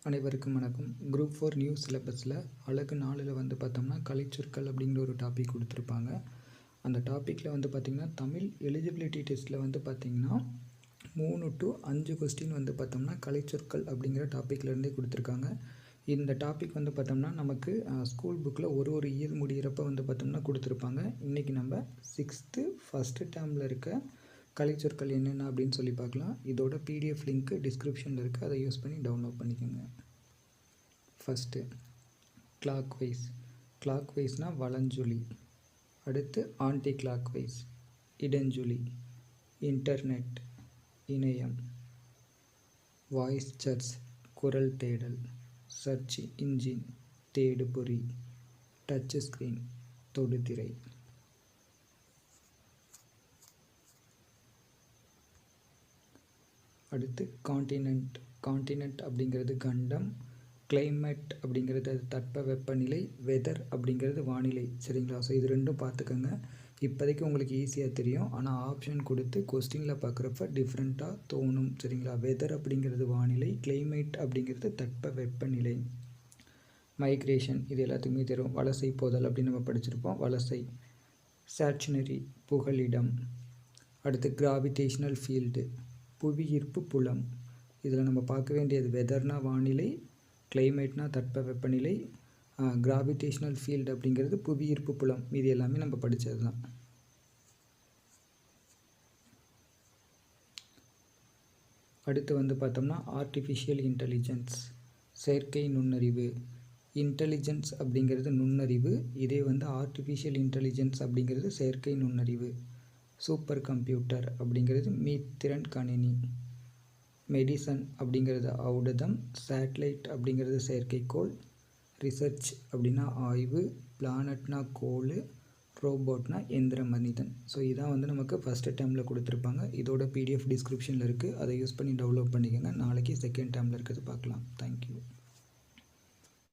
அனைவருக்கும் வணக்கம். Group 4 new சிலபஸில் அழகு 4ல் வந்து பார்த்தோம்னா கலைச்சொற்கள் அப்படிங்கிற ஒரு டாபிக் கொடுத்துருப்பாங்க. அந்த டாப்பிக்கில் வந்து பார்த்திங்கன்னா தமிழ் எலிஜிபிலிட்டி டெஸ்ட்டில் வந்து பார்த்திங்கன்னா 3 to 5 கொஸ்டின் வந்து பார்த்தோம்னா கலைச்சொற்கள் அப்படிங்கிற டாப்பிக்லேருந்தே கொடுத்துருக்காங்க. இந்த டாபிக் வந்து பார்த்தோம்னா நமக்கு ஸ்கூல் புக்கில் ஒரு இயர் முடிகிறப்ப வந்து பார்த்தோம்னா கொடுத்துருப்பாங்க. இன்றைக்கி நம்ம 6th ஃபஸ்ட்டு டேர்மில் இருக்க கலைச்சொற்கள் என்னென்ன அப்படின்னு சொல்லி பார்க்கலாம். இதோட பிடிஎஃப் லிங்க்கு டிஸ்கிரிப்ஷனில் இருக்குது, அதை யூஸ் பண்ணி டவுன்லோட் பண்ணிக்கோங்க. ஃபஸ்ட்டு கிளாக் வைஸ்னால் வலஞ்சுழி. அடுத்து ஆன்டி கிளாக் வைஸ் இடஞ்சுழி. இன்டர்நெட் இணையம். வாய்ஸ் சர்ச் குரல் தேடல். சர்ச் இன்ஜின் தேடுபொறி. டச் ஸ்க்ரீன் தொடுதிரை. அடுத்து காண்டினென்ட் அப்படிங்கிறது கண்டம். கிளைமேட் அப்படிங்கிறது அது தட்பவெப்பநிலை. வெதர் அப்படிங்கிறது வானிலை. சரிங்களா? ஸோ இது ரெண்டும் பார்த்துக்கோங்க. இப்போதைக்கு உங்களுக்கு ஈஸியாக தெரியும், ஆனால் ஆப்ஷன் கொடுத்து கொஸ்டினில் பார்க்குறப்ப டிஃப்ரெண்ட்டாக தோணும். சரிங்களா? வெதர் அப்படிங்கிறது வானிலை, கிளைமேட் அப்படிங்கிறது தட்பவெப்பநிலை. மைக்ரேஷன் இது எல்லாத்துக்குமே தெரியும். வலசை போதல் அப்படின்னு நம்ம படிச்சிருப்போம். வலசை. ஸ்டேஷனரி புகலிடம். அடுத்து கிராவிடேஷ்னல் ஃபீல்டு புவியீர்ப்பு புலம். இதில் நம்ம பார்க்க வேண்டியது வெதர்னா வானிலை, கிளைமேட்னா தட்பவெப்பநிலை, கிராவிடேஷ்னல் ஃபீல்டு அப்படிங்கிறது புவியீர்ப்பு புலம். இது எல்லாமே நம்ம படித்தது தான். அடுத்து வந்து பார்த்தோம்னா ஆர்டிஃபிஷியல் இன்டெலிஜென்ஸ் செயற்கை நுண்ணறிவு. இன்டெலிஜென்ஸ் அப்படிங்கிறது நுண்ணறிவு, இதே வந்து ஆர்டிஃபிஷியல் இன்டெலிஜென்ஸ் அப்படிங்கிறது செயற்கை நுண்ணறிவு. சூப்பர் கம்ப்யூட்டர் அப்படிங்கிறது மீத்திறன் கணினி. மெடிசன் அப்படிங்கிறது ஔடதம். சேட்டலைட் அப்படிங்கிறது செயற்கைக்கோள். ரிசர்ச் அப்படின்னா ஆய்வு. பிளானட்னா கோள். ரோபோட்னா எந்திர மனிதன். ஸோ இதான் வந்து நமக்கு ஃபஸ்ட்டு டேர்மில் கொடுத்துருப்பாங்க. இதோட பிடிஎஃப் டிஸ்கிரிப்ஷனில் இருக்குது, அதை யூஸ் பண்ணி டவுன்லோட் பண்ணிக்கோங்க. நாளைக்கு செகண்ட் டேர்மில் இருக்கிறது பார்க்கலாம். தேங்க்யூ.